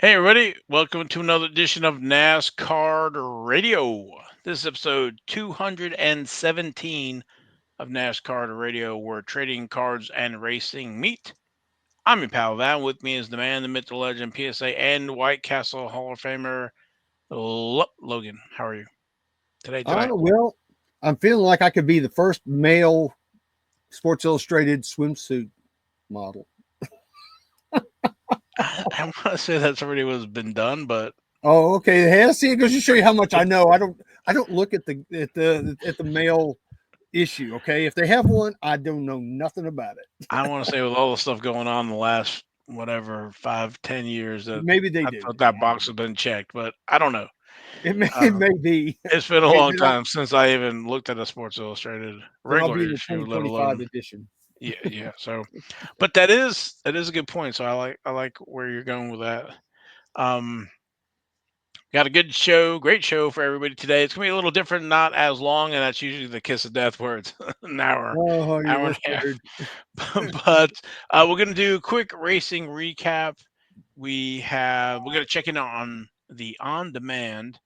Hey, everybody, welcome to another edition of NasCard Radio. This is episode 217 of NasCard Radio, where trading cards and racing meet. I'm your pal Val. With me is the man, the myth, the legend, PSA, and White Castle Hall of Famer, Logan. How are you today, tonight? Well, I'm feeling like I could be the first male Sports Illustrated swimsuit model. I want to say that's already was been done, but Oh, okay. Hey, see, it goes to show you how much I know. I don't look at the male issue. Okay, if they have one, I don't know nothing about it. I want to say with all the stuff going on in the last whatever 5, 10 years that Maybe they I do. thought that box has been checked, but I don't know. It Um, may be. it's been a Hey, long time since I even looked at a Sports Illustrated then I'll be regular in the issue, let 2025 alone edition. yeah. So, but that is a good point. So I like where you're going with that. Um, got a good show, great show for everybody today. It's gonna be a little different, not as long, and that's usually the kiss of death where it's an hour, Oh, you're hour and this a half. weird. But we're gonna do a quick racing recap. We're gonna check in on the on-demand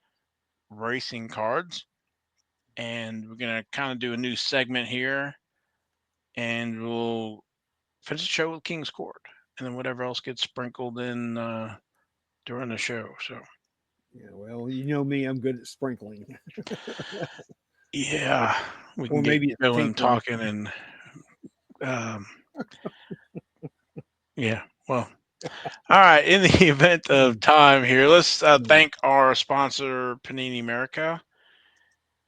racing cards, and we're gonna kind of do a new segment here, and we'll finish the show with King's Court, and then whatever else gets sprinkled in during the show. So Yeah, well, you know me, I'm good at sprinkling, yeah, we can or get maybe it's going tinkling. talking, and um, yeah, well. All right. In the event of time here, let's thank our sponsor, Panini America,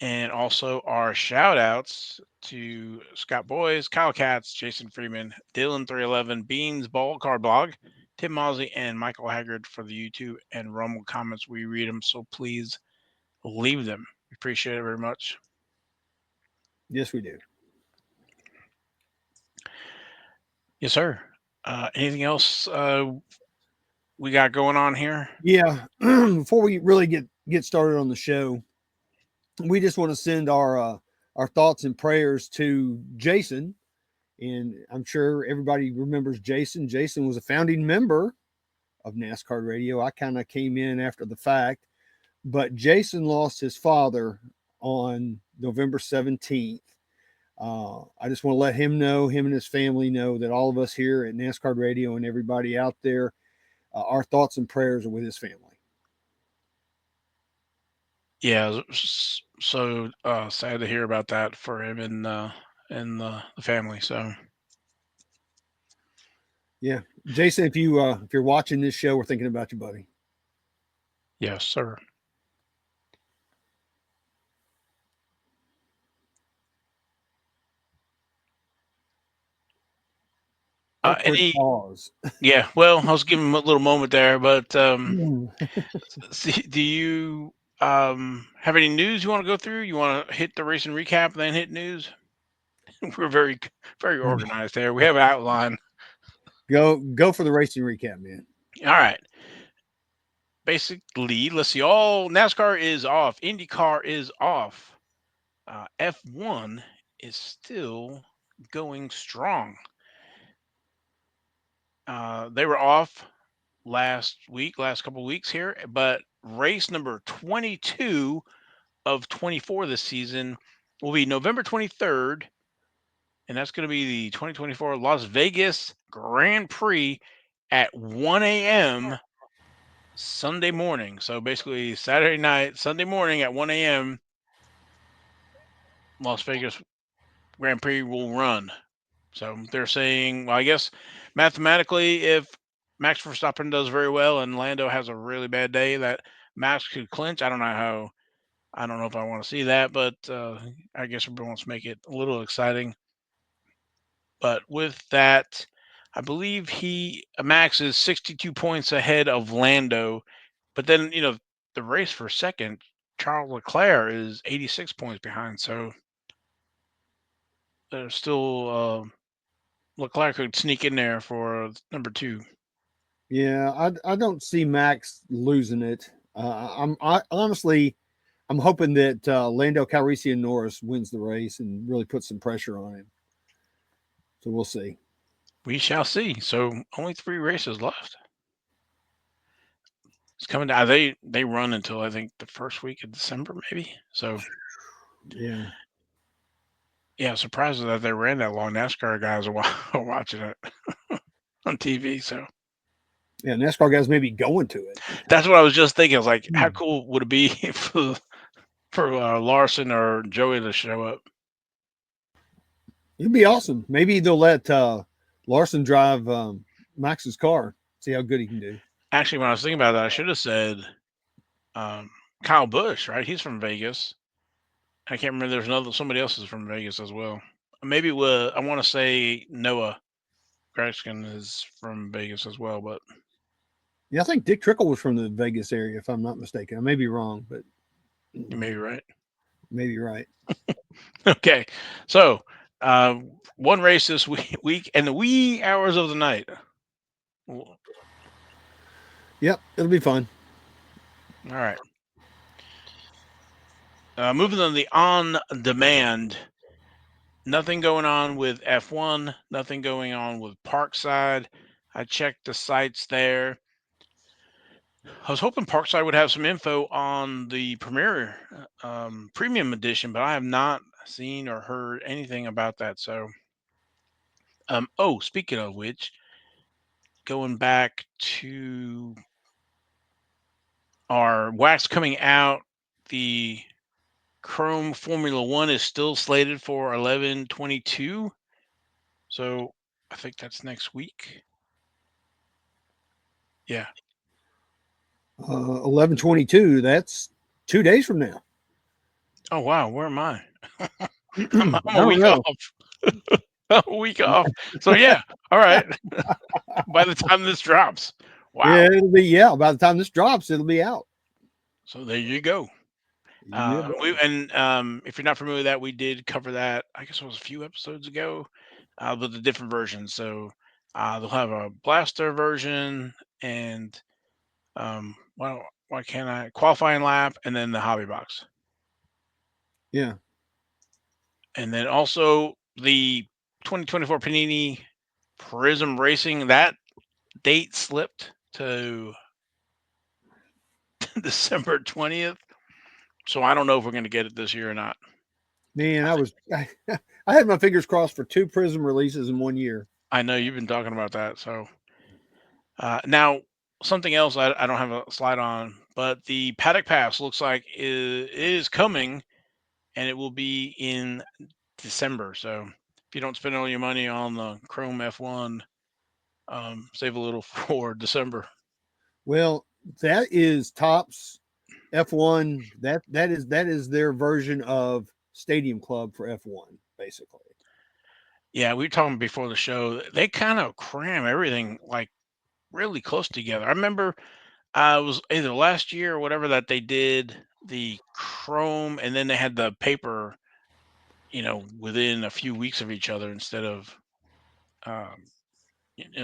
and also our shout outs to Scott Boys, Kyle Katz, Jason Freeman, Dylan311, Beans, Ball Card Blog, Tim Mosley, and Michael Haggard for the YouTube and Rumble comments. We read them, so please leave them. We appreciate it very much. Yes, we do. Yes, sir. Anything else we got going on here? Yeah. Before we really get started on the show, we just want to send our thoughts and prayers to Jason, and I'm sure everybody remembers Jason. Jason was a founding member of NASCAR Radio. I kind of came in after the fact, but Jason lost his father on November 17th. I just want to let him and his family know that all of us here at NASCAR Radio and everybody out there, our thoughts and prayers are with his family. Yeah, so sad to hear about that for him and the family. So Yeah, Jason, if you're watching this show, we're thinking about you, buddy. yes, sir. Awkward Any pause. Yeah, well, I was giving him a little moment there, but Mm. do you have any news you want to go through? You want to hit the racing recap and then hit news? We're very organized there. We have an outline. Go for the racing recap, man. All right. Basically, let's see. All NASCAR is off. IndyCar is off. F1 is still going strong. They were off last couple weeks here, but race number 22 of 24 this season will be November 23rd, and that's going to be the 2024 Las Vegas Grand Prix at 1 a.m. Sunday morning. So basically, Saturday night, Sunday morning at 1 a.m., Las Vegas Grand Prix will run. So they're saying, well, I guess mathematically, if Max Verstappen does very well and Lando has a really bad day, that Max could clinch. I don't know if I want to see that, but I guess everyone wants to make it a little exciting. But with that, I believe Max is 62 points ahead of Lando. But then the race for second, Charles Leclerc is 86 points behind. So there's still Leclerc could sneak in there for number two. Yeah, I don't see Max losing it. Honestly, I'm hoping that Lando Calrissian Norris wins the race and really puts some pressure on him. So we'll see. We shall see. So only three races left. It's coming down. They run until I think the first week of December, maybe. So Yeah. yeah, surprised that they ran that long. NASCAR guys are are watching it on TV. So Yeah. NASCAR guys may be going to it. that's what I was just thinking. I was like, how Hmm. cool would it be for Larson or Joey to show up? It'd be awesome. Maybe they'll let Larson drive Max's car, see how good he can do. Actually, when I was thinking about that, I should have said um, Kyle Busch. Right, he's from Vegas. I can't remember. There's another somebody else is from Vegas as well. Maybe it was, I want to say Noah Grexkin is from Vegas as well, but Yeah, I think Dick Trickle was from the Vegas area, if I'm not mistaken. I may be wrong, but you may be right. maybe right. Okay, so uh, one race this week and the wee hours of the night. All Yep, it'll be fun. right, moving on the on demand. Nothing going on with F1. Nothing going on with Parkside. I checked the sites there. I was hoping Parkside would have some info on the Premier Premium Edition, but I have not seen or heard anything about that. So, oh, speaking of which, going back to our wax coming out, the Chrome Formula One is still slated for 11/22. So I think that's next week. Yeah. 11/22. That's 2 days from now. Oh wow, where am I? I I'm a don't week know. off. I'm a week off. So yeah, all right. By the time this drops, Yeah, wow. it'll be, yeah. By the time this drops, it'll be out. So there you go. Yeah, We buddy. and if you're not familiar with that, we did cover that. I guess it was a few episodes ago, with the different versions. So they'll have a blaster version and why can't I qualifying lap and then the hobby box, Yeah. and then also the 2024 Panini Prism Racing. That date slipped to December 20th. So I don't know if we're going to get it this year or not. Man, I had my fingers crossed for two Prism releases in 1 year. I know you've been talking about that. So now something else I don't have a slide on, but the Paddock Pass looks like is coming, and it will be in December. So if you don't spend all your money on the Chrome F1, save a little for December. Well, that is Topps F1. That is their version of Stadium Club for F1, basically. Yeah, we were talking before the show. They kind of cram everything like really close together. I remember it was either last year or whatever that they did the Chrome, and then they had the paper, within a few weeks of each other instead of, um,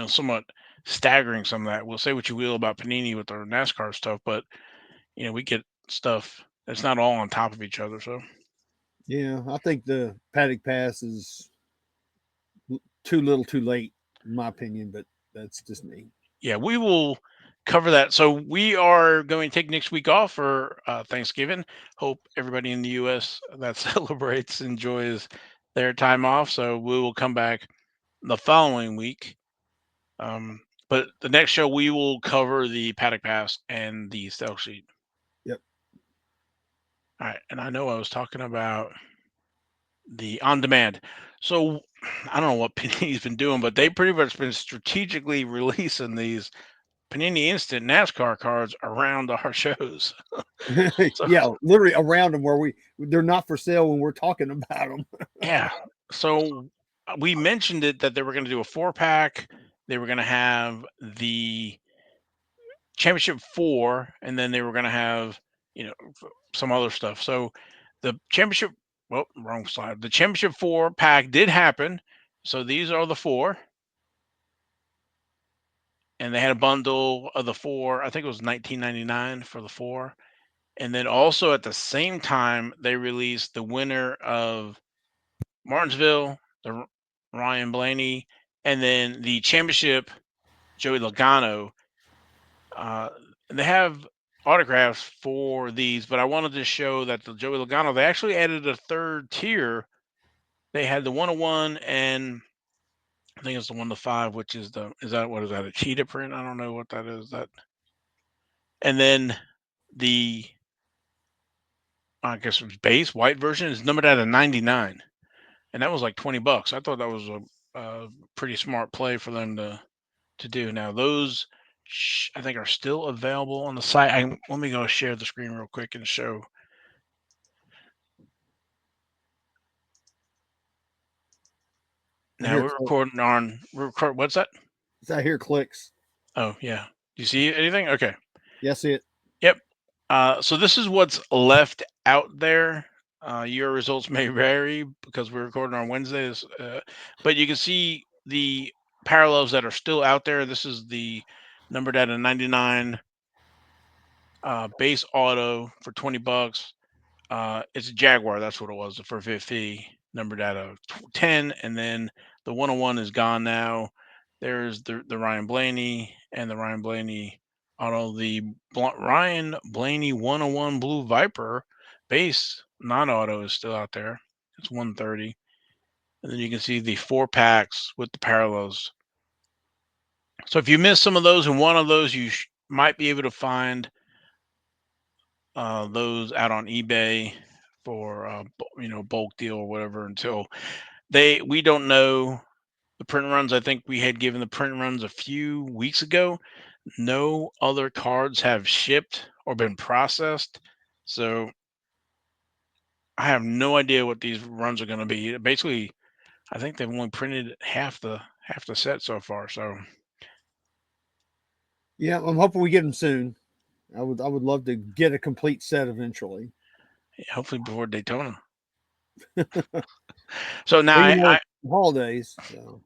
somewhat staggering some of that. We'll say what you will about Panini with their NASCAR stuff, but we get stuff that's not all on top of each other. So Yeah, I think the Paddock Pass is too little, too late, in my opinion. But that's just me. yeah, we will cover that. So we are going to take next week off for Thanksgiving. Hope everybody in the U.S. that celebrates enjoys their time off. So we will come back the following week. Um, but the next show we will cover the Paddock Pass and the Stealth Sheet. Yep. All right, and I know I was talking about the on demand. So I don't know what Panini's been doing, but they pretty much been strategically releasing these Panini Instant NASCAR cards around our shows. So Yeah, literally around them where they're not for sale when we're talking about them. yeah, so we mentioned it that they were going to do a 4 pack. They were going to have the Championship 4, and then they were going to have some other stuff. So the championship, well, wrong slide. The championship 4 pack did happen. So these are the four, and they had a bundle of the four. I think it was 19.99 for the four. And then also at the same time, they released the winner of Martinsville, the Ryan Blaney, and then the championship Joey Logano. Uh, they have autographs for these, but I wanted to show that the Joey Logano, they actually added a third tier. They had the 101 and I think it's the 1 to 5, which is is that what is that, a cheetah print? I don't know what that is. That and then the I guess it was base white version is numbered at a 99, and that was like $20. I thought that was a pretty smart play for them to do. Now those I think are still available on the site. Let me go share the screen real quick and show. I Now hear we're click. recording on record. What's that? I hear clicks. Oh yeah. Do you see anything? Okay. Yes, it. Yep. So this is what's left out there. Your results may vary because we're recording on Wednesdays, but you can see the parallels that are still out there. This is the numbered at a 99 base auto for $20. It's a Jaguar. That's what it was for 50, numbered at a 10, and then the 101 is gone now. There's the Ryan Blaney and the Ryan Blaney auto. The Ryan Blaney 101 Blue Viper base non-auto is still out there. It's 130, and then you can see the 4 packs with the parallels. So if you missed some of those and one of those, you might be able to find those out on eBay for bulk deal or whatever until we don't know the print runs. I think we had given the print runs a few weeks ago. No other cards have shipped or been processed, so I have no idea what these runs are going to be. Basically, I think they've only printed half the set so far. So Yeah, I'm hoping we get them soon. I would love to get a complete set eventually. hopefully before Daytona. So now Well, holidays. So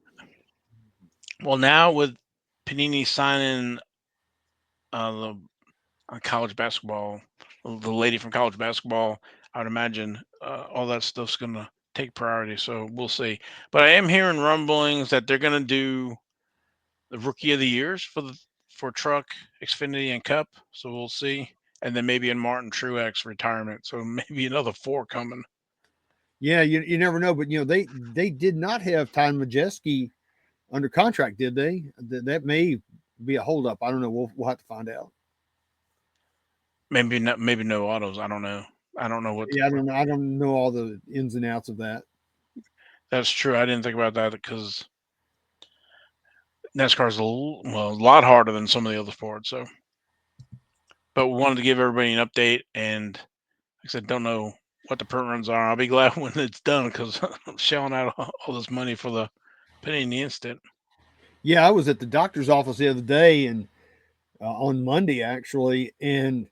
well now with Panini signing the college basketball, the lady from college basketball, I would imagine all that stuff's going to take priority. So we'll see. But I am hearing rumblings that they're going to do the rookie of the years for Truck, Xfinity, and Cup. So we'll see. And then maybe in Martin Truex retirement. So maybe another 4 coming. yeah, you never know, but they did not have Ty Majeski under contract, did they? That may be a holdup. I don't know. We'll have to find out. Maybe not. Maybe no autos. I don't know. I don't know what. Yeah, I don't know. I don't know all the ins and outs of that. That's true. I didn't think about that because NASCAR's a lot harder than some of the other sports. So, but we wanted to give everybody an update, and like I said, don't know what the print runs are. I'll be glad when it's done because I'm shelling out all this money for the penny in the instant. Yeah, I was at the doctor's office the other day and on Monday actually, and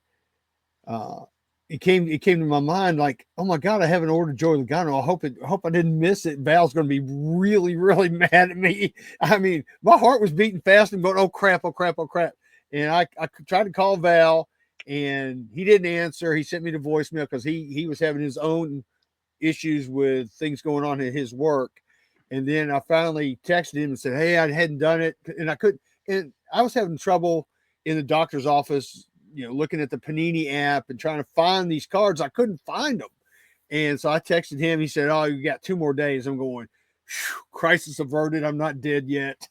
uh, it came to my mind like, oh my god, I haven't ordered Joey Logano. I hope I didn't miss it. Val's going to be really really mad at me. I mean, my heart was beating fast and going, oh crap, oh crap, oh crap. And I tried to call Val, and he didn't answer. He sent me the voicemail because he was having his own issues with things going on in his work. And then I finally texted him and said, hey, I hadn't done it, and I couldn't. And I was having trouble in the doctor's office, looking at the Panini app and trying to find these cards. I couldn't find them. And so I texted him. He said, oh, you got 2 more days. I'm going, crisis averted. I'm not dead yet.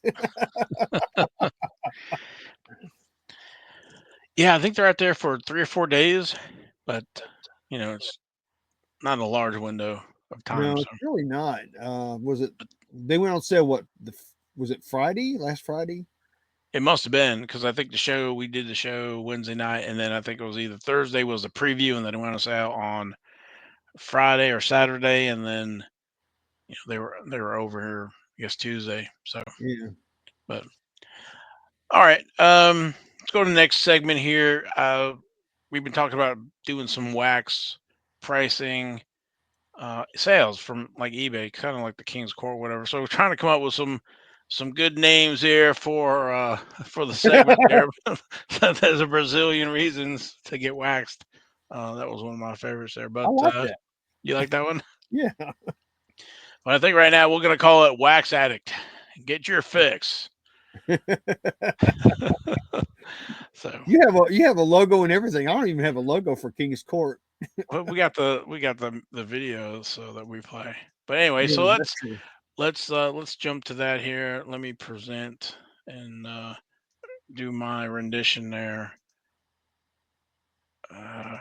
Yeah, I think they're out there for 3 or 4 days, but it's not a large window of time. No, So it's really not. Was it? They went on sale. What was it? Friday? Last Friday? it must have been because I think we did the show Wednesday night, and then I think it was either Thursday was the preview, and then it went on sale on Friday or Saturday, and then they were over here, I guess Tuesday. So, Yeah. but all right, let's go to the next segment here. We've been talking about doing some wax pricing sales from like eBay, kind of like the King's Court, whatever. So we're trying to come up with some good names here for the segment there. There's a Brazilian reasons to get waxed. That was one of my favorites there. I But like that. you like that one? Yeah. But I think right now we're gonna call it Wax Addict. Get your fix. So You have a logo and everything. I don't even have a logo for King's Court. well, we got the video so that we play. But anyway, Yeah, so that's let's true. let's jump to that here. Let me present and do my rendition there.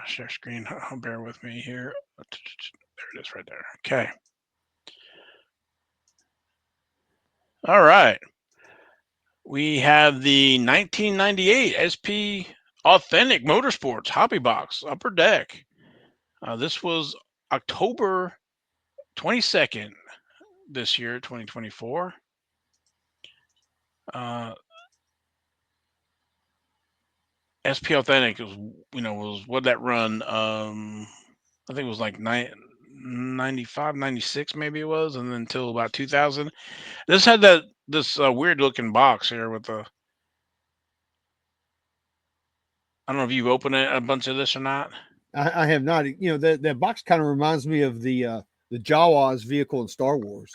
Share screen. Bear with me here. There it is, right there. Okay. All right. We have the 1998 SP Authentic Motorsports Hobby Box Upper Deck. This was October 22nd this year, 2024. Uh, SP Authentic was what that run. I think it was like 95, 96 maybe it was, and then until about 2000. This had this weird looking box here with the. I don't know if you've opened a bunch of this or not. I have not. You know that box kind of reminds me of the Jawas vehicle in Star Wars.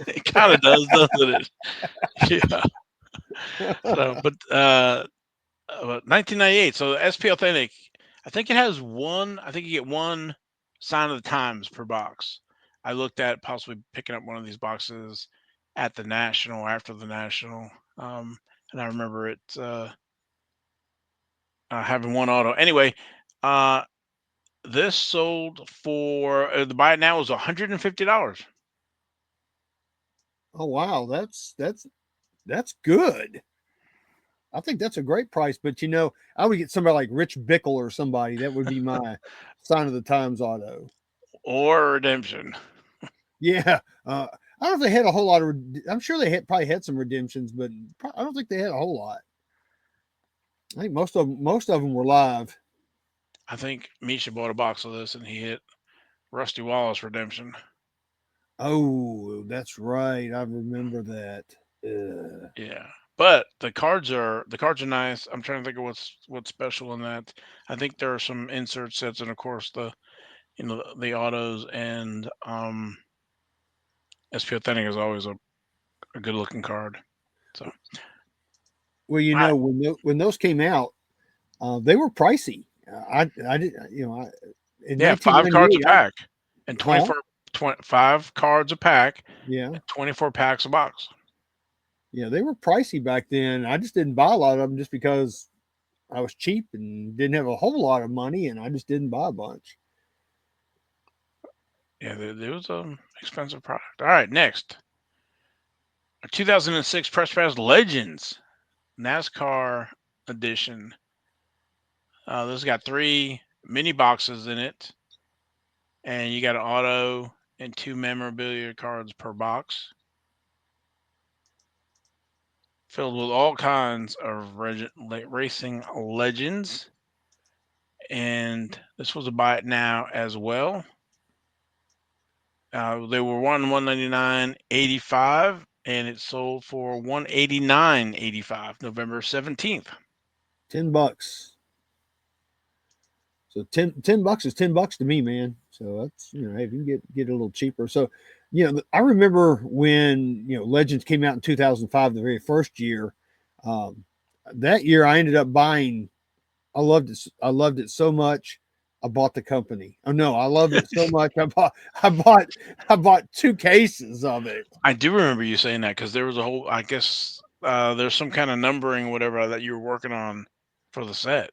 It kind of does, doesn't it? Yeah. So, but 1998. So SP Authentic, I think it has one. I think you get one sign of the times per box. I looked at possibly picking up one of these boxes at the national after the national, and I remember it having one auto. Anyway, uh, this sold for the buy it now was $150. Oh wow, that's good. I think that's a great price. But I would get somebody like Rich Bickle or somebody. That would be my sign of the times auto. Or redemption. Yeah. I don't know if they had a whole lot of. I'm sure they had probably had some redemptions, but I don't think they had a whole lot. I think most of them were live. I think Misha bought a box of this and he hit Rusty Wallace redemption. Oh, that's right. I remember that. Uh, Yeah. But the cards are nice. I'm trying to think of what's special in that. I think there are some insert sets and of course the autos and SP Authentic is always a good looking card. So well, I, when those came out, they were pricey. I did in yeah, 5 cards a 1998. pack and Huh? 5 cards a pack Yeah, and 24 packs a box. yeah, they were pricey back then. I just didn't buy a lot of them just because I was cheap and didn't have a whole lot of money, and I just didn't buy a bunch. Yeah, there was expensive product. All right, next. A 2006 Press Pass Legends NASCAR edition. This has got 3 mini boxes in it, and you got an auto and 2 memorabilia cards per box, filled with all kinds of racing legends. And this was a buy it now as well. They were 199.85, and it sold for 189.85 November 17th. $10. So $10 is $10 to me, man. So that's hey, if you can get it a little cheaper. So, I remember when Legends came out in 2005, the very first year. Um, that year, I ended up buying. I loved it. I loved it so much. I bought the company. Oh no, I loved it so much. I bought 2 cases of it. I do remember you saying that because there was a whole, I guess, there's some kind of numbering, whatever, that you were working on for the set,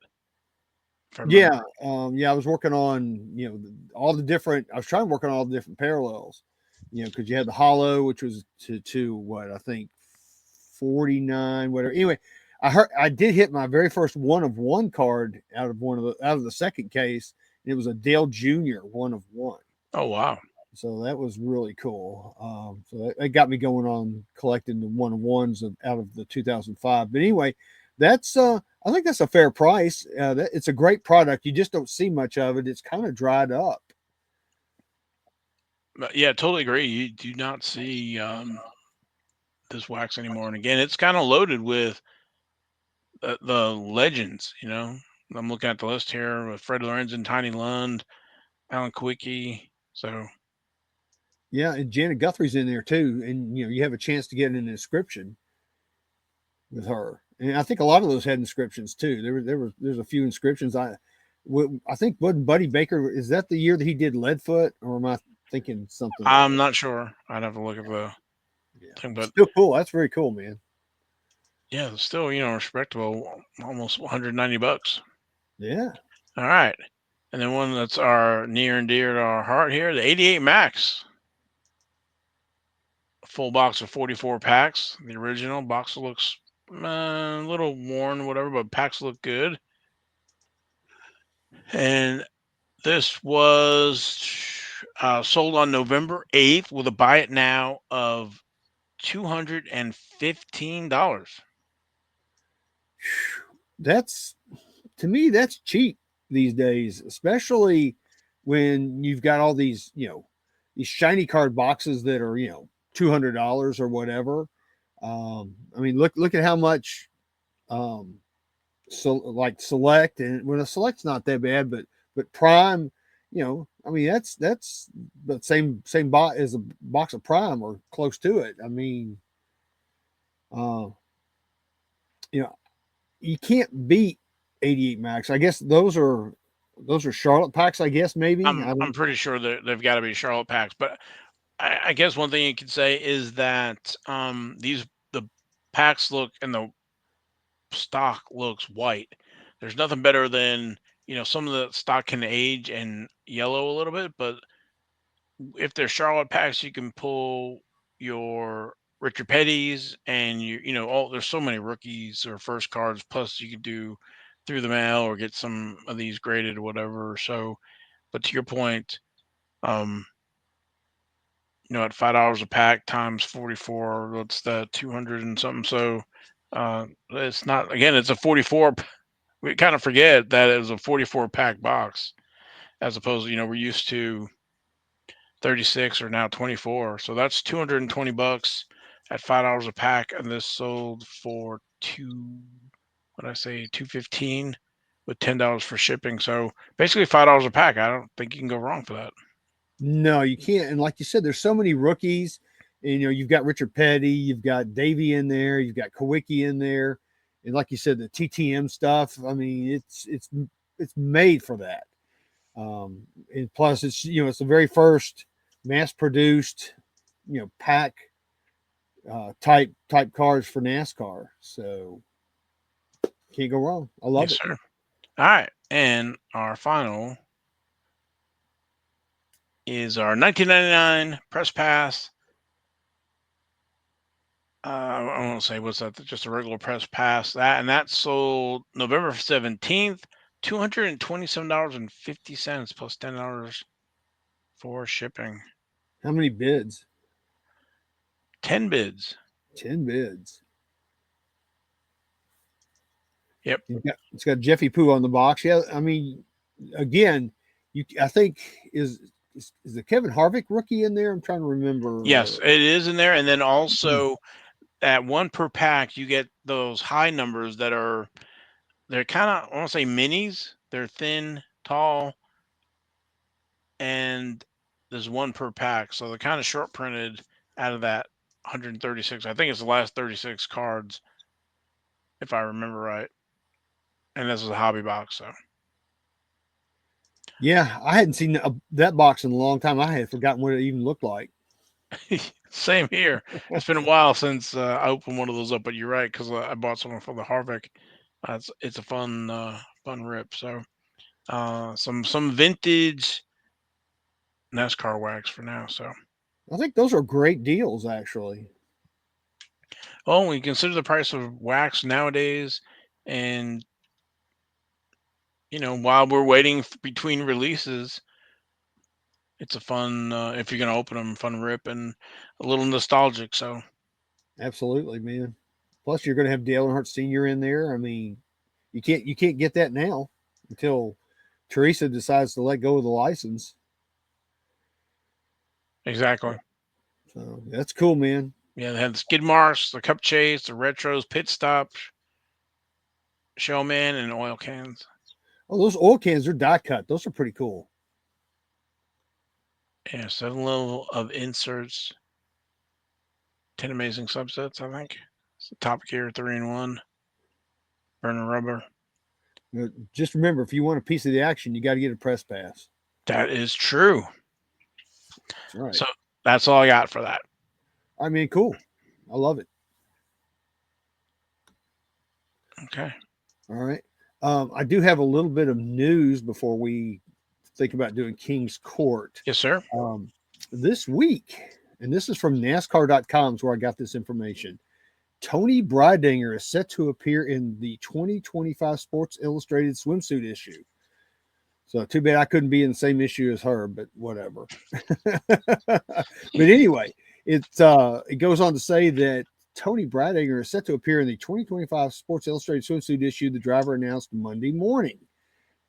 if I remember. Yeah, yeah. I was working on all the different. I was trying to work on all the different parallels. Because you had the hollow, which was to what I think 49, whatever. Anyway, I did hit my very first one of one card out of the second case. And it was a Dale Jr. one of one. Oh, wow. So that was really cool. So that got me going on collecting the one of ones out of the 2005. But anyway, that's I think that's a fair price. It's a great product. You just don't see much of it. It's kind of dried up. But yeah, totally agree. You do not see this wax anymore. And again, it's kind of loaded with the legends. I'm looking at the list here with Fred Lorenzen, Tiny Lund, Alan Kwicky. So Yeah, and Janet Guthrie's in there too, and you have a chance to get an inscription. with her. And I think a lot of those had inscriptions too. There's a few inscriptions. I think wasn't Buddy Baker, is that the year that he did Leadfoot, or am I thinking something I'm else? not sure. I'd have to look at the Yeah, thing, but still cool. That's very cool, man. yeah, it's still, respectable, almost 190 bucks. Yeah, All right. And then one that's our near and dear to our heart here, the 88 Max. Full box of 44 packs. The original box looks a little worn, whatever, but packs look good. And this was sold on November 8th with a buy it now of $215. that's to me that's cheap these days, especially when you've got all these these shiny card boxes that are $200 or whatever. I mean, look at how much um, so like select, and when a select's not that bad, but prime, I mean that's the same bot as a box of prime or close to it. I mean, uh, you know, you can't beat 88 max. I guess those are Charlotte packs. I guess maybe I I'm don't. pretty sure that they've got to be Charlotte packs, but I guess one thing you could say is that these the packs look and the stock looks white. There's nothing better than some of the stock can age and yellow a little bit, but if they're Charlotte packs, you can pull your Richard Petty's and all there's so many rookies or first cards. Plus, you could do through the mail or get some of these graded or whatever. So, but to your point, um, at $5 a pack times 44, what's that, 200 and something. So, it's not again. It's a 44. We kind of forget that it was a 44 pack box as opposed to we're used to 36 or now 24. So that's 220 bucks at $5 a pack, and this sold for what did I say, 215 with $10 for shipping. So basically $5 a pack. I don't think you can go wrong for that. No, you can't. And like you said, there's so many rookies. And, you've got Richard Petty, you've got Davey in there, you've got Kawicki in there, and like you said, the TTM stuff. I mean, it's made for that. And plus, it's the very first mass produced, pack type cars for NASCAR. So can't go wrong. I love Yes, it. sir. All right, and our final is our 1999 press pass. I won't say what's that. Just a regular press pass. That sold November 17th, $227.50 plus $10 for shipping. How many bids? 10 bids. 10 bids. Yep. It's got Jeffy Poo on the box. Yeah, I mean, again, I think is the Kevin Harvick rookie in there? I'm trying to remember. Yes, it is in there. And then also at one per pack, you get those high numbers they're kind of, I want to say minis. They're thin, tall, and there's one per pack. So they're kind of short printed out of that 136. I think it's the last 36 cards, if I remember right. And this is a hobby box. So Yeah, I hadn't seen that box in a long time. I had forgotten what it even looked like. same here. It's been a while since I opened one of those up, but you're right because I bought someone for the Harvick. It's a fun rip. So some vintage NASCAR wax for now. So I think those are great deals, actually. well, when you consider the price of wax nowadays, and while we're waiting between releases, it's a fun if you're gonna open them, fun rip and a little nostalgic. So Absolutely, man. Plus, you're going to have Dale Earnhardt Sr. in there. I mean, you can't get that now until Teresa decides to let go of the license. exactly. So that's cool, man. Yeah, they had the skid marks, the cup chase, the retros, pit stop, showman, and oil cans. Oh, those oil cans are die cut. Those are pretty cool. Yeah, 7 level of inserts, 10 amazing subsets, I think. Top Gear 3-in-1, burner rubber. Just remember, if you want a piece of the action, you got to get a press pass. That is true. That's right. So that's all I got for that. I mean, cool. I love it. Okay. All right. I do have a little bit of news before we think about doing King's Court. Yes, sir. Um, this week, and this is from NasCar.com, is where I got this information. Toni Breidinger is set to appear in the 2025 Sports Illustrated swimsuit issue. So too bad I couldn't be in the same issue as her, but whatever. But anyway, it goes on to say that Toni Breidinger is set to appear in the 2025 Sports Illustrated swimsuit issue. The driver announced Monday morning.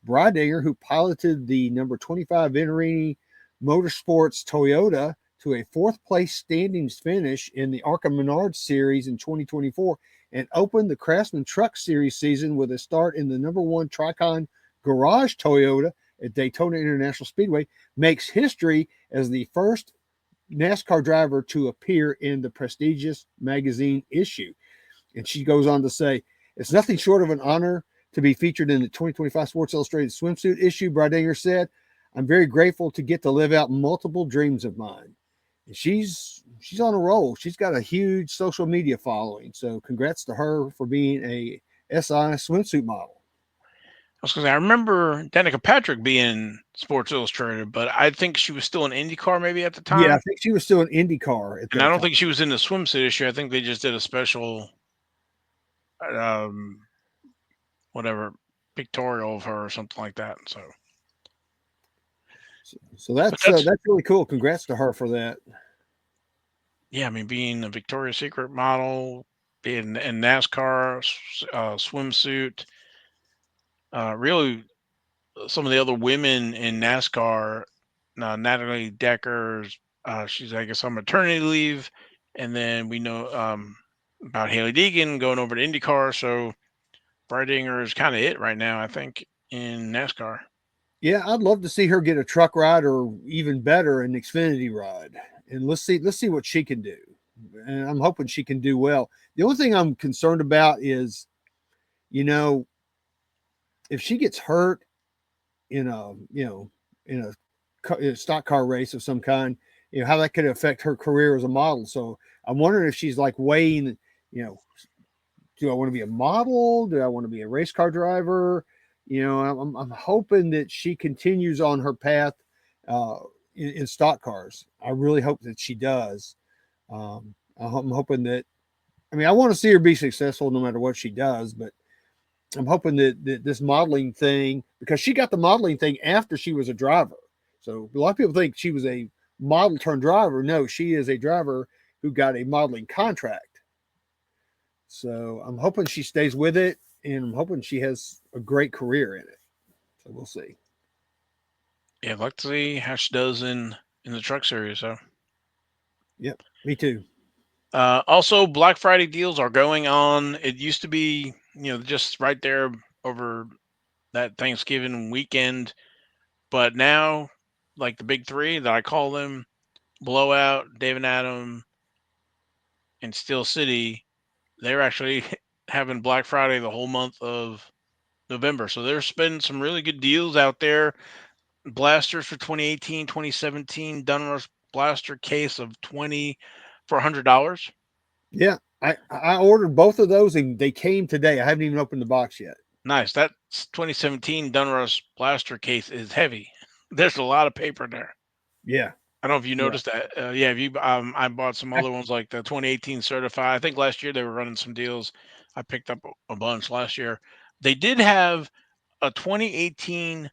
Breidinger, who piloted the number 25 Venerini Motorsports Toyota to a fourth place standings finish in the ARCA Menard Series in 2024 and opened the Craftsman Truck Series season with a start in the number one Tricon Garage Toyota at Daytona International Speedway, makes history as the first NASCAR driver to appear in the prestigious magazine issue. And she goes on to say, it's nothing short of an honor to be featured in the 2025 Sports Illustrated swimsuit issue, Breidinger said. I'm very grateful to get to live out multiple dreams of mine. And she's on a roll. She's got a huge social media following. So congrats to her for being a SI swimsuit model. I was going to say, I remember Danica Patrick being Sports Illustrated, but I think she was still in IndyCar maybe at the Yeah, I time. think she was still an IndyCar at And I that don't time. think she was in the swimsuit issue. I think they just did a special, um, whatever, pictorial of her or something like that. So, So but that's, that's really cool. Congrats to her for that. yeah, I mean, being a Victoria's Secret model, being in NASCAR swimsuit, really some of the other women in NASCAR, Natalie Decker's, she's, I guess, on maternity leave. And then we know about Haley Deegan going over to IndyCar. So Breidinger is kind of it right now, I think, in NASCAR. Yeah, I'd love to see her get a truck ride or even better an Xfinity ride. And let's see what she can do. And I'm hoping she can do well. The only thing I'm concerned about is, you know, if she gets hurt in a, in a stock car race of some kind, how that could affect her career as a model. So I'm wondering if she's like weighing, you know, do I want to be a model? Do I want to be a race car driver? I'm hoping that she continues on her path uh, in stock cars. I really hope that she does. I'm hoping that. I mean, I want to see her be successful no matter what she does, but I'm hoping that this modeling thing, because she got the modeling thing after she was a driver. So a lot of people think she was a model turned driver. No, she is a driver who got a modeling contract. So I'm hoping she stays with it, and I'm hoping she has a great career in it. So we'll see. Yeah, I'd like to see how she does in the truck series. So, Yep, me too. also, Black Friday deals are going on. It used to be, just right there over that Thanksgiving weekend. But now, like the big three that I call them, Blowout, David Adam, and Steel City, they're actually having Black Friday the whole month of November. So they're spending some really good deals out there. Blasters for 2018, 2017, Dunrush blaster case of 20 for $100. Yeah, I ordered both of those, and they came today. I haven't even opened the box yet. Nice. That 2017 Dunrush blaster case is heavy. There's a lot of paper there. Yeah, I don't know if you yeah, noticed that. Yeah, if you I bought some other ones like the 2018 certified. I think last year they were running some deals. I picked up a bunch last year. They did have a 2018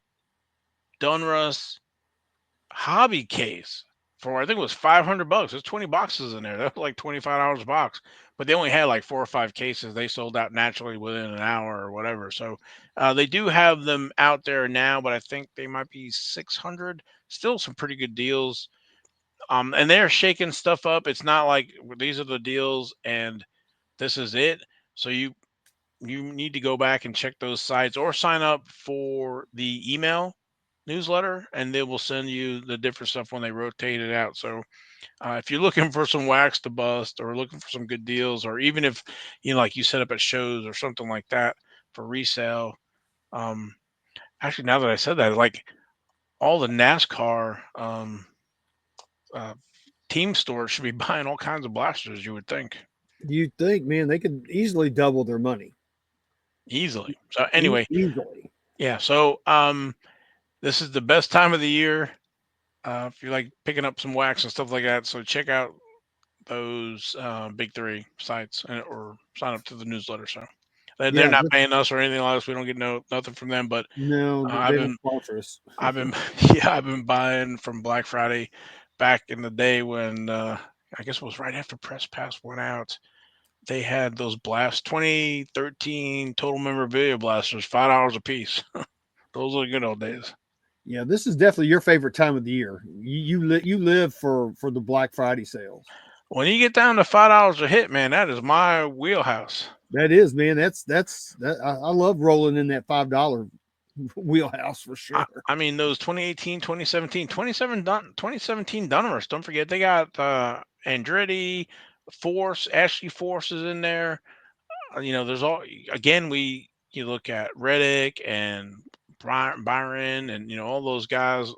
Donruss hobby case for, I think it was $500. There's 20 boxes in there. That was like $25 a box. But they only had like 4 or 5 cases. They sold out naturally within an hour or whatever. So they do have them out there now, but I think they might be 600. Still some pretty good deals. And they're shaking stuff up. It's not like, "Well, these are the deals and this is it." So you need to go back and check those sites or sign up for the email newsletter, and they will send you the different stuff when they rotate it out. So If you're looking for some wax to bust or looking for some good deals, or even if like you set up at shows or something like that for resale. Um, Actually, now that I said that, like all the NASCAR uh, team stores should be buying all kinds of blasters. You would think You think, man, they could easily double their money. easily. So anyway, Easily. yeah. So this is the best time of the year if you like picking up some wax and stuff like that. So check out those big three sites or sign up to the newsletter. So they're Yeah, not paying us or anything like this. We don't get nothing from them. But no, I've they don't been sponsor us. I've been yeah, I've been buying from Black Friday back in the day when I guess it was right after Press Pass went out. They had those Blast 2013 total memorabilia blasters, $5 a piece. Those are the good old days. Yeah, this is definitely your favorite time of the year. You live for the Black Friday sales. When you get down to $5 a hit, man, that is my wheelhouse. That is, man. That's that. I love rolling in that $5 wheelhouse for sure. I mean, those 2018, 2017, 2017 Dunmers. Don't forget, they got Andretti, Force, Ashley Force is in there. There's all again. You look at Reddick and Byron, and all those guys.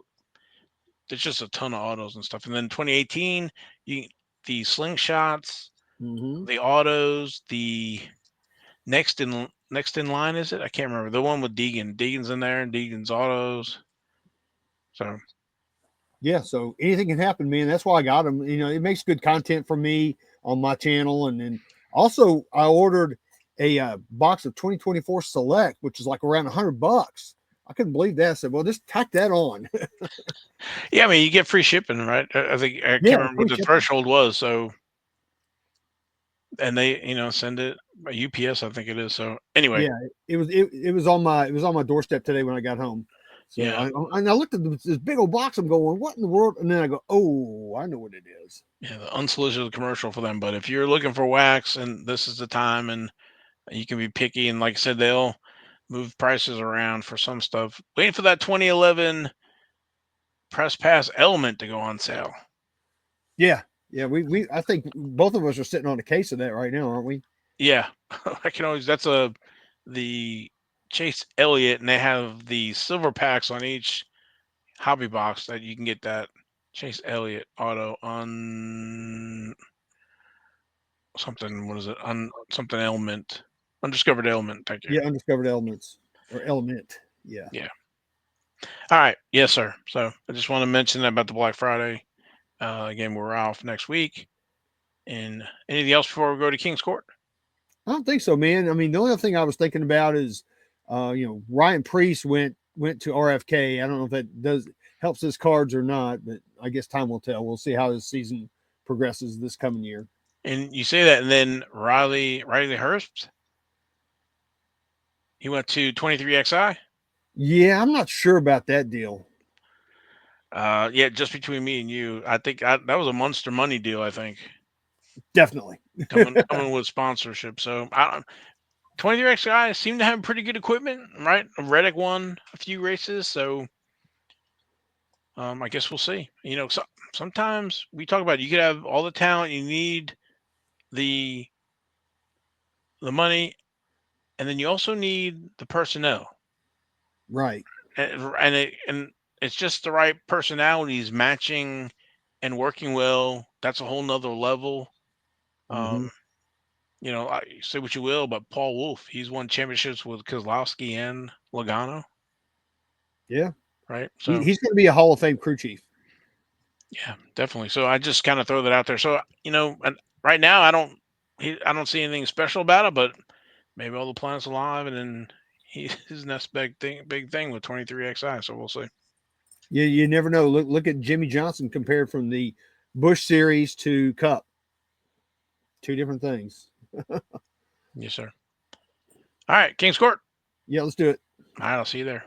There's just a ton of autos and stuff. And then 2018, you the slingshots, Hmm. the autos, the next in line is it? I can't remember the one with Deegan. Deegan's in there, and Deegan's autos. So Yeah, so anything can happen, man. That's why I got them. It makes good content for me on my channel, and then also I ordered a box of 2024 Select, which is like around $100. I couldn't believe that. I said, "Well, just tack that on." yeah, I mean you get free shipping, right? I think I Yeah, can't remember what free the shipping. threshold was. So and they send it by UPS, I think it is. So anyway, Yeah, it was on my doorstep today when I got home. So yeah, I looked at this big old box. I'm going, what in the world? And then I go, oh, I know what it is. yeah, the unsolicited commercial for them. But if you're looking for wax, and this is the time, and you can be picky, and like I said, they'll move prices around for some stuff. Waiting for that 2011 Press Pass Element to go on sale. Yeah, yeah. We I think both of us are sitting on a case of that right now, aren't we? Yeah, I can always. That's the Chase Elliott, and they have the silver packs on each hobby box that you can get that Chase Elliott auto on something. What is it? On something element, undiscovered element. Thank you. Yeah, undiscovered elements or element. Yeah. Yeah. All right. Yes, sir. So I just want to mention that about the Black Friday. Again, we're off next week. And anything else before we go to King's Court? I don't think so, man. I mean, the only other thing I was thinking about is, Ryan Priest went to RFK. I don't know if that does helps his cards or not, but I guess time will tell. We'll see how his season progresses this coming year. And you say that, and then Riley Hurst, he went to 23XI. Yeah, I'm not sure about that deal. Yeah, just between me and you, I think that was a Monster Money deal. I think Definitely. coming with sponsorship. So I don't. 23XI seem to have pretty good equipment, right? Reddick won a few races, so I guess we'll see. Sometimes we talk about you could have all the talent you need, the money, and then you also need the personnel, Right. and it's just the right personalities matching and working well. That's a whole nother level. Hmm. Um, I say what you will, but Paul Wolf, he's won championships with Kozlowski and Logano, Yeah. right? So He's going to be a Hall of Fame crew chief. yeah, definitely. So I just kind of throw that out there. So and right now I don't see anything special about it, but maybe all the planets alive, and then his next big thing with 23XI. So we'll see. You never know. Look at Jimmy Johnson compared from the Bush Series to Cup. Two different things. Yes, sir. All right, King's Court. Yeah, let's do it. All right, I'll see you there.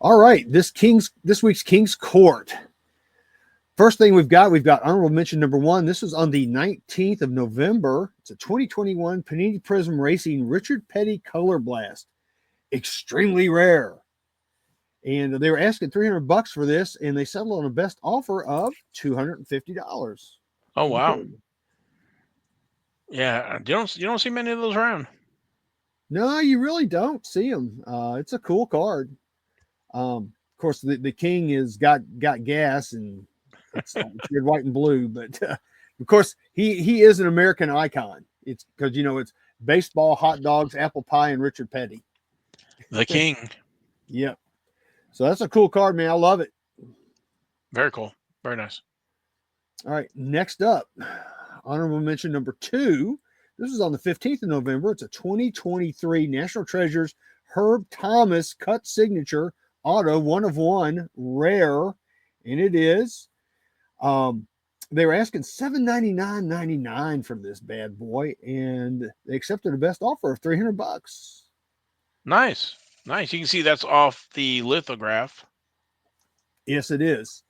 All right, this week's King's Court. First thing we've got honorable mention number one. This was on the 19th of November. It's a 2021 Panini Prism Racing Richard Petty Color Blast. Extremely rare. And they were asking $300 for this, and they settled on a best offer of $250. Oh Pretty wow. cool. Yeah, you don't see many of those around. No, you really don't see them. It's a cool card. Of course, the king is got gas, and it's red, white, and blue. But of course, he is an American icon. It's because it's baseball, hot dogs, apple pie, and Richard Petty. The king. Yep. So that's a cool card, man. I love it. Very cool. Very nice. All right, next up, honorable mention number two. This is on the 15th of November. It's a 2023 National Treasures Herb Thomas cut signature auto, 1 of 1, rare, and it is. They were asking $799.99 for this bad boy, and they accepted a best offer of $300. Nice. Nice. You can see that's off the lithograph. Yes, it is.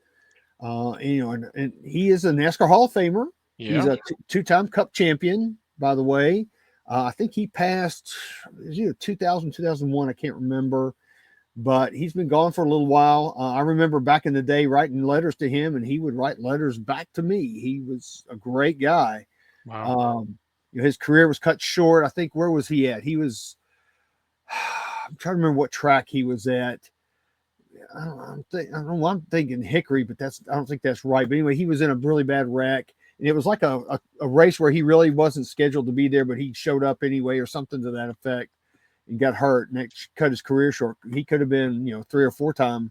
And he is a NASCAR Hall of Famer. He's Yeah. a two-time Cup champion, by the way. I think he passed, it was either 2000, 2001, I can't remember, but he's been gone for a little while. I remember back in the day writing letters to him, and he would write letters back to me. He was a great guy. Wow. His career was cut short. I think, where was he at? He was, I'm trying to remember what track he was at. I'm thinking Hickory, but I don't think that's right. But anyway, he was in a really bad wreck, and it was like a race where he really wasn't scheduled to be there, but he showed up anyway, or something to that effect, and got hurt, and that cut his career short. He could have been, 3 or 4 time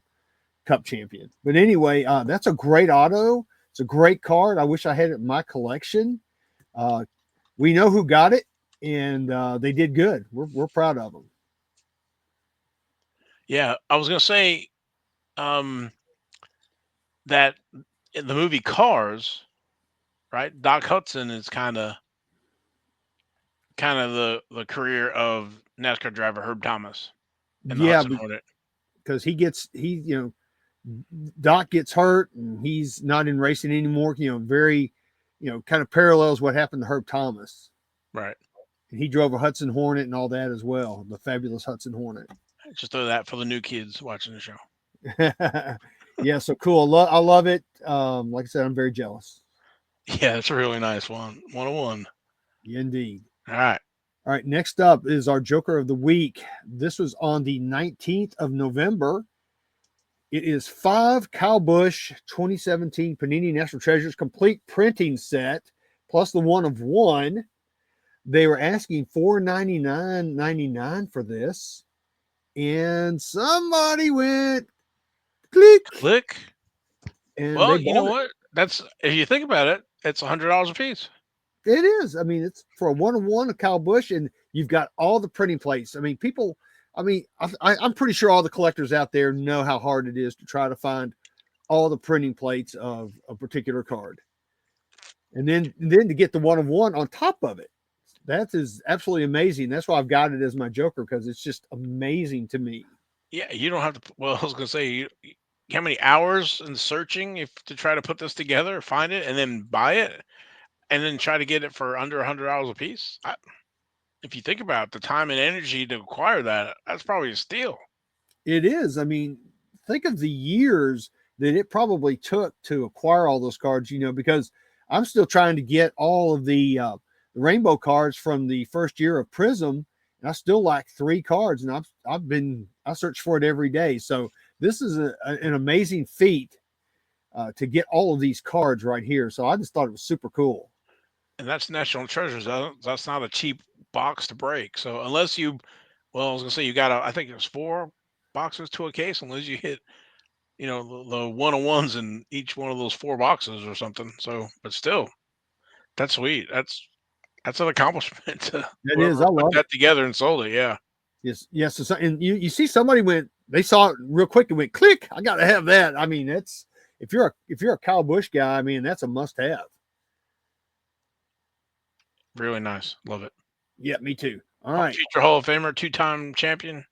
Cup champion. But anyway, that's a great auto. It's a great card. I wish I had it in my collection. We know who got it, and they did good. We're proud of them. Yeah, I was gonna say um, that in the movie Cars, right? Doc Hudson is kind of the career of NASCAR driver Herb Thomas and the Yeah, Hudson Hornet. because Doc gets hurt and he's not in racing anymore. Very, kind of parallels what happened to Herb Thomas. Right. And he drove a Hudson Hornet and all that as well, the fabulous Hudson Hornet. Just throw that for the new kids watching the show. Yeah, so cool. I love it. Like I said, I'm very jealous. Yeah, it's a really nice one. 101. Indeed. All right. All right, next up is our Joker of the Week. This was on the 19th of November. It is 5 Kyle Busch 2017 Panini National Treasures complete printing set, plus the 1 of 1. They were asking $499.99 for this, and somebody went click, Click. and they Well, you know bought it. what? That's if you think about it, it's $100 a piece. It is. I mean, it's for a 1 of 1 of Kyle Busch, and you've got all the printing plates. I mean, people. I mean, I'm pretty sure all the collectors out there know how hard it is to try to find all the printing plates of a particular card, and then to get the 1 of 1 on top of it. That is absolutely amazing. That's why I've got it as my Joker, because it's just amazing to me. Yeah, you don't have to. Well, I was gonna say, how many hours in searching if to try to put this together, find it, and then buy it, and then try to get it for under $100 a piece. If you think about the time and energy to acquire that, that's probably a steal. It is. I mean, think of the years that it probably took to acquire all those cards, because I'm still trying to get all of the rainbow cards from the first year of Prism, and I still lack 3 cards, and I search for it every day. So this is an amazing feat to get all of these cards right here. So I just thought it was super cool. And that's National Treasures. That's not a cheap box to break. So unless you, well, I was gonna say you got I think there's 4 boxes to a case, unless you hit, the 101s in each one of those 4 boxes or something. So, but still, that's sweet. That's an accomplishment to That is. whoever I put love it. that together and sold it. Yeah. Yes, yes. And you see somebody they saw it real quick and went click. I got to have that. I mean, that's if you're a Kyle Busch guy, I mean, that's a must have. Really nice. Love it. Yeah, me too. All right. Future Hall of Famer, 2-time champion.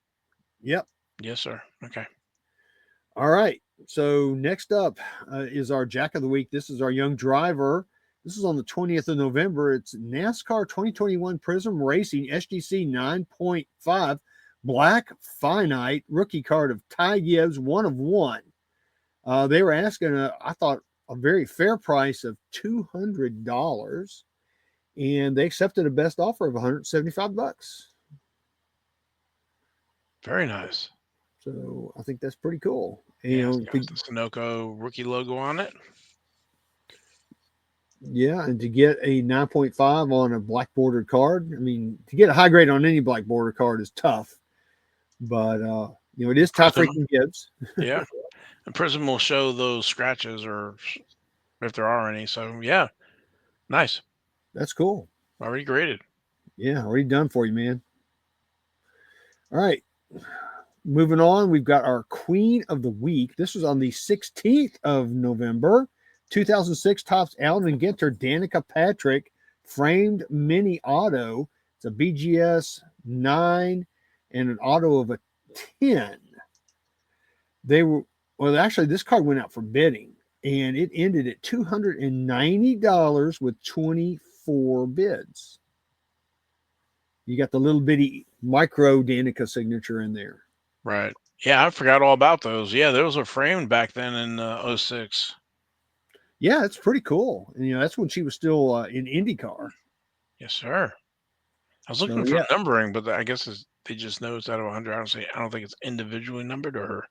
Yep. Yes, sir. Okay. All right. So next up is our Jack of the Week. This is our young driver. This is on the 20th of November. It's NASCAR 2021 Prism Racing SGC 9.5 Black Finite rookie card of Ty Gibbs, 1 of 1. They were asking, I thought, a very fair price of $200, and they accepted a best offer of $175. Very nice. So I think that's pretty cool. And, Yeah, it's got the Sunoco rookie logo on it. yeah, and to get a 9.5 on a black bordered card, I mean, to get a high grade on any black border card is tough. But it is Ty Prism, freaking Gibbs. yeah, and Prism will show those scratches or if there are any. So yeah, nice. That's cool. Already graded. Yeah, already done for you, man. All right. Moving on, we've got our Queen of the Week. This was on the 16th of November, 2006 Topps Allen and Ginter Danica Patrick framed mini auto. It's a BGS 9 and an auto of a 10. They were, well, actually, this card went out for bidding and it ended at $290 with 24 bids. You got the little bitty micro Danica signature in there. Right. Yeah, I forgot all about those. Yeah, those were framed back then in 06. Yeah, it's pretty cool. And, that's when she was still in IndyCar. Yes, sir. I was So, looking for yeah. numbering, but I guess they just know it's out of 100. I don't think it's individually numbered, or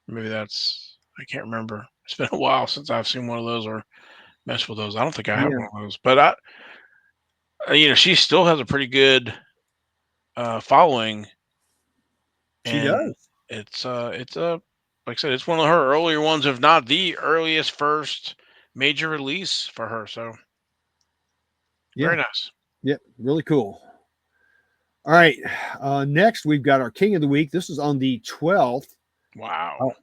maybe that's I can't remember. It's been a while since I've seen one of those or messed with those. I don't think I have Yeah, one of those, but she still has a pretty good following, she and does. it's like I said, it's one of her earlier ones, if not the earliest first major release for her. So Yeah. very nice. Yep. Really cool. All right. Next, we've got our King of the Week. This is on the 12th Wow.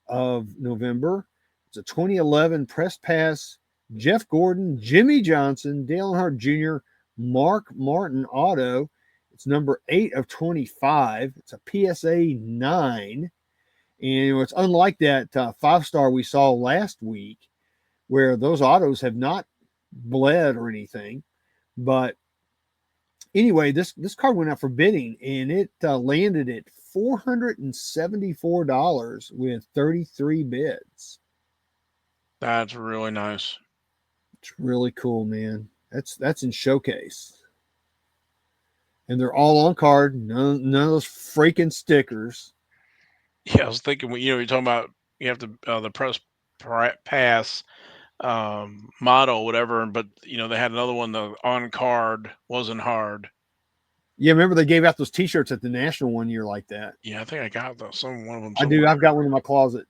of November. It's a 2011 Press Pass Jeff Gordon, Jimmy Johnson, Dale Earnhardt Jr., Mark Martin auto. It's number 8 of 25. It's a PSA 9. And it's unlike that 5-star we saw last week, where those autos have not bled or anything. But anyway, this card went out for bidding, and it landed at $474 with 33 bids. That's really nice. It's really cool, man. That's in showcase, and they're all on card. None of those freaking stickers. Yeah, I was thinking, you're talking about you have to the pass model, whatever, but they had another one. The on card wasn't hard. Yeah, remember they gave out those T-shirts at the National one year like that. Yeah, I think I got one of them I do. somewhere. I've got one in my closet.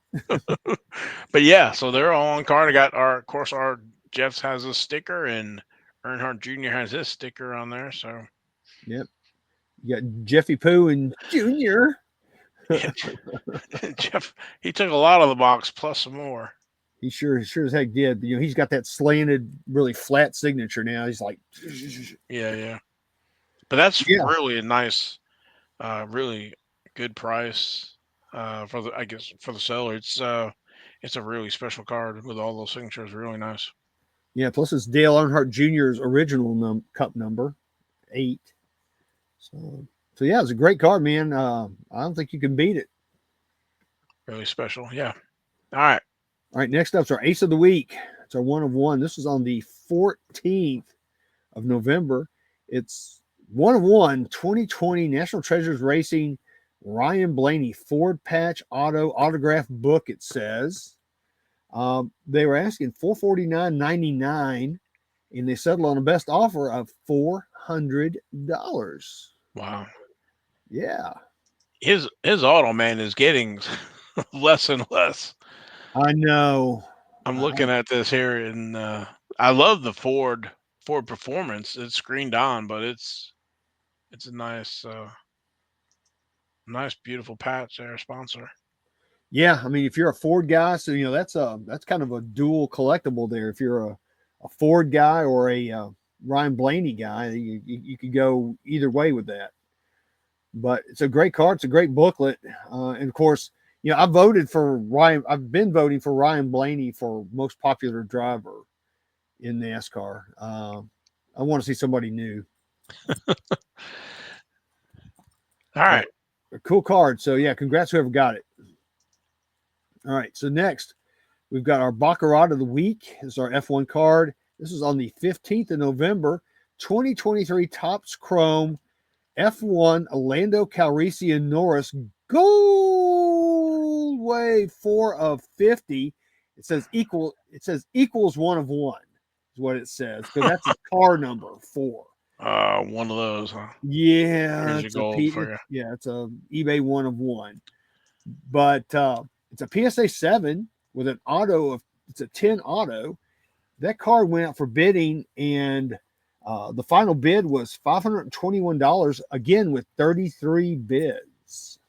But yeah, so they're all on card. I got of course, our Jeff's has a sticker, and Earnhardt Jr. has his sticker on there. So Yep. You got Jeffy Pooh and Junior. yeah, Jeff, he took a lot of the box plus some more. He sure as heck did. But, he's got that slanted, really flat signature now. He's like, Yeah, yeah. But that's yeah, really a nice, really good price for the I guess for the seller. It's a really special card with all those signatures. Really nice. yeah. Plus, it's Dale Earnhardt Jr.'s original cup number 8. So yeah, it's a great card, man. I don't think you can beat it. Really special. Yeah. All right. All right, next up's our Ace of the Week. It's our 1 of 1. This is on the 14th of November. It's 1 of 1, 2020 National Treasures Racing Ryan Blaney Ford Patch Auto Autograph Book, it says. They were asking $449.99, and they settled on a best offer of $400. Wow. Yeah, His auto man is getting less and less. I know. I'm looking at this here, and I love the Ford Performance. It's screened on, but it's a nice beautiful patch there, sponsor. Yeah, I mean, if you're a Ford guy, so that's kind of a dual collectible there. If you're a Ford guy or a Ryan Blaney guy, you could go either way with that. But it's a great card. It's a great booklet, and of course, I voted for Ryan. I've been voting for Ryan Blaney for most popular driver in NASCAR. I want to see somebody new. All All right. right, a cool card. So yeah, congrats whoever got it. All right, so next we've got our Baccarat of the week. This is our F1 card. This is on the 15th of November, 2023 Topps Chrome F1 Orlando Calrissian Norris Gold Wave 4 of 50. It says equal. It says equals 1 of 1 is what it says because that's his car number 4. One of those, huh? Yeah, Here's your gold for you. it's a eBay 1 of 1, but it's a PSA 7 with an auto of it's a 10 auto. That card went out for bidding, and the final bid was $521. Again, with 33 bids.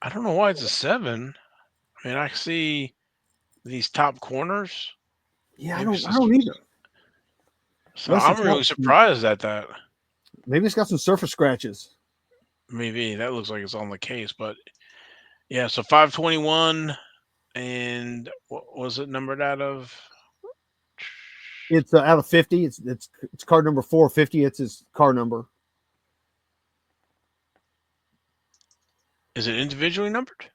I don't know why it's a 7. I mean, I see these top corners. Yeah, Maybe it's I just, don't either. so Unless I'm it's got really surprised at that. maybe it's got some surface scratches. Maybe that looks like it's on the case, but yeah. So 521, and what was it numbered out of? It's out of 50. It's card number 450. It's his car number. Is it individually numbered?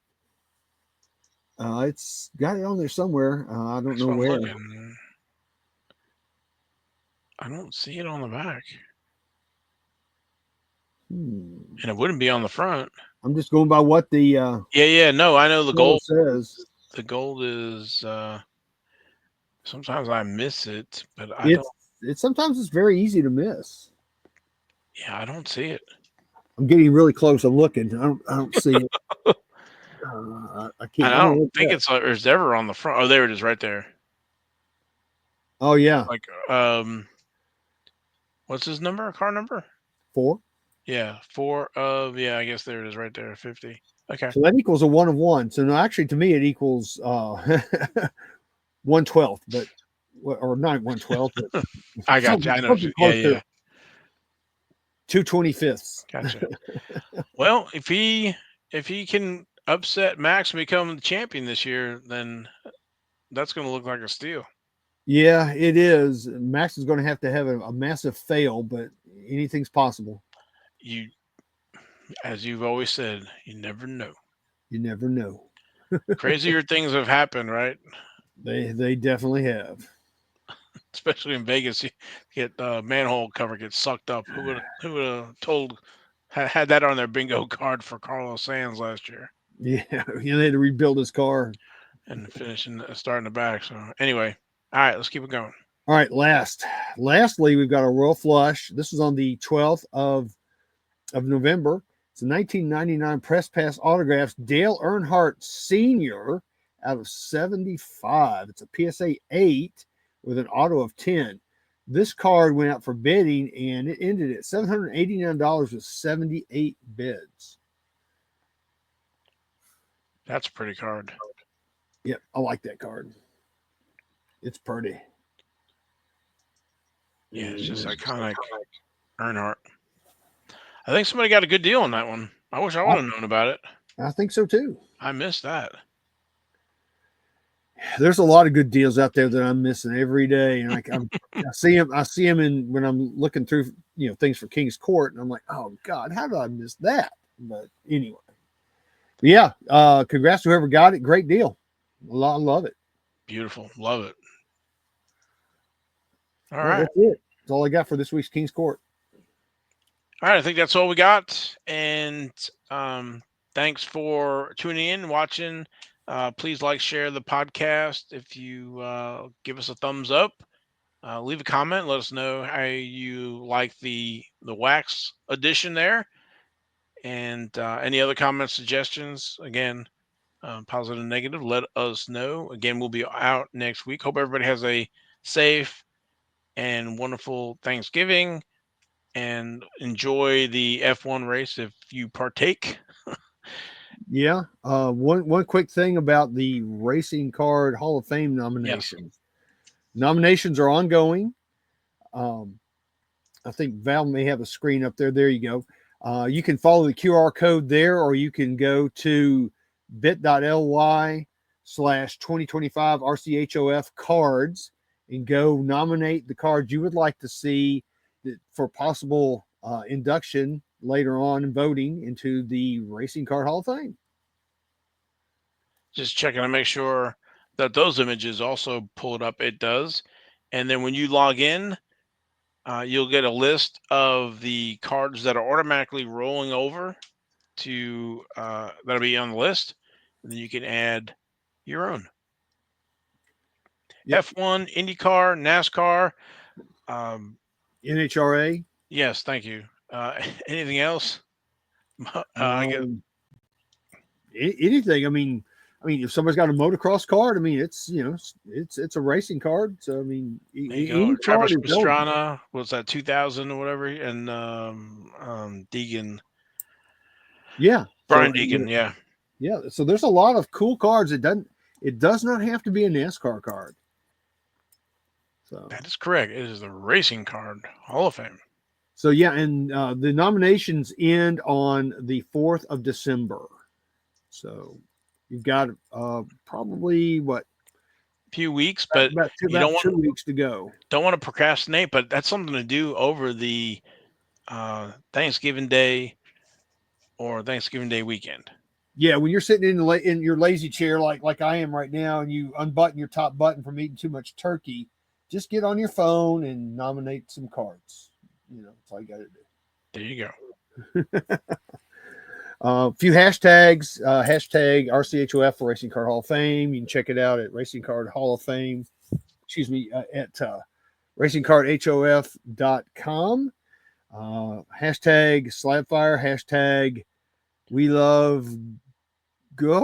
It's got it on there somewhere. I don't That's know what I'm where. looking. I don't see it on the back, Hmm. and it wouldn't be on the front. I'm just going by what the Yeah, yeah. No, I know the photo gold. says. The gold is. Sometimes I miss it, but I don't. It's sometimes it's very easy to miss. Yeah, I don't see it. I'm getting really close. I'm looking. I don't see it. I can't. And I I don't don't know. think it's ever on the front. Oh, there it is, right there. Oh yeah, Like, what's his number? Car number? 4. Yeah, four of. Yeah, I guess there it is, right there. 50. Okay, So that equals a 1 of 1. So no, actually, to me, it equals 1/12, but or not 1/12, but I got you. I know. something Yeah, close to yeah, 2/25. gotcha. Well, if he can upset Max and become the champion this year, then that's going to look like a steal. Yeah, it is. Max is going to have a massive fail, but anything's possible. You, as you've always said, you never know. You never know. Crazier things have happened, right? They definitely have. Especially in Vegas, you get manhole cover gets sucked up. Who would have told had that on their bingo card for Carlos Sands last year Yeah, they had to rebuild his car. and finishing starting the back. So anyway, all right, let's keep it going. All right, lastly, we've got a Royal Flush. This is on the 12th of November. It's a 1999 Press Pass autographs, Dale Earnhardt Sr. out of 75. It's a PSA 8 with an auto of 10. This card went out for bidding and it ended at $789 with 78 bids. That's a pretty card. Yep, I like that card. It's pretty. Yeah, it's just iconic. Earnhardt. I think somebody got a good deal on that one. I wish I would have known about it. I think so too. I missed that. There's a lot of good deals out there that I'm missing every day, and I see them. I see them in when I'm looking through, things for King's Court, and I'm like, oh God, how did I miss that? But anyway, yeah. Congrats to whoever got it. Great deal. I love it. Beautiful. Love it. All All right, right. that's it. That's all I got for this week's King's Court. All right, I think that's all we got. And thanks for tuning in, watching. Please like, share the podcast. If you give us a thumbs up, leave a comment. Let us know how you like the wax edition there, and any other comments, suggestions. Again, positive, negative. Let us know. Again, we'll be out next week. Hope everybody has a safe and wonderful Thanksgiving and enjoy the F1 race if you partake. Yeah. One quick thing about the Racing Card Hall of Fame Yes. nominations. Nominations are ongoing. Um, I think Val may have a screen up there. There you go. You can follow the QR code there, or you can go to bit.ly/2025 RCHOF cards and go nominate the cards you would like to see for possible induction later on and voting into the Racing Card Hall of Fame. Just checking to make sure that those images also pulled up. It does. And then when you log in, you'll get a list of the cards that are automatically rolling over to that'll be on the list. And then you can add your own. Yep. F1, IndyCar, NasCar. NHRA. Yes, thank you. Anything else? I guess. Um, anything. If somebody's got a motocross card, it's it's a racing card. So There you go. any card Travis is eligible. Pastrana was that 2000 or whatever, and Deegan, Yeah. Brian So Deegan. Yeah, yeah. So there's a lot of cool cards. It does not have to be a NASCAR card. So that is correct. It is the Racing Card Hall of Fame. so yeah, and the nominations end on the 4th of December. So you've got probably what Few weeks, but you about 2 weeks to go. don't want to procrastinate. But that's something to do over the Thanksgiving Day or Thanksgiving Day weekend. Yeah, when you're sitting in your lazy chair like I am right now, and you unbutton your top button from eating too much turkey, just get on your phone and nominate some cards. That's all you got to do. There you go. A few hashtags, hashtag RCHOF for Racing Card Hall of Fame. You can check it out at Racing Card Hall of Fame. Excuse me, at racingcardhof.com. Hashtag Slabfire. Hashtag We Love Gold.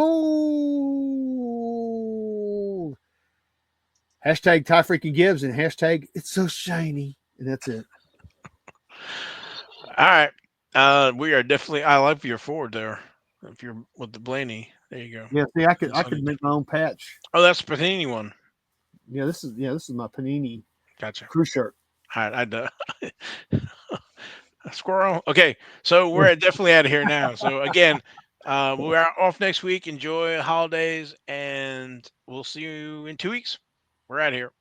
Hashtag Ty Freaking Gibbs and hashtag It's So Shiny. And that's it. All right. We are definitely. I like your forward there. If you're with the Blaney, there you go. Yeah, see, I could make my own patch. Oh, that's the Panini one. This is my Panini Gotcha. crew shirt. All right, squirrel. Okay, so we're definitely out of here now. So again, we're off next week. Enjoy holidays, and we'll see you in 2 weeks. We're out of here.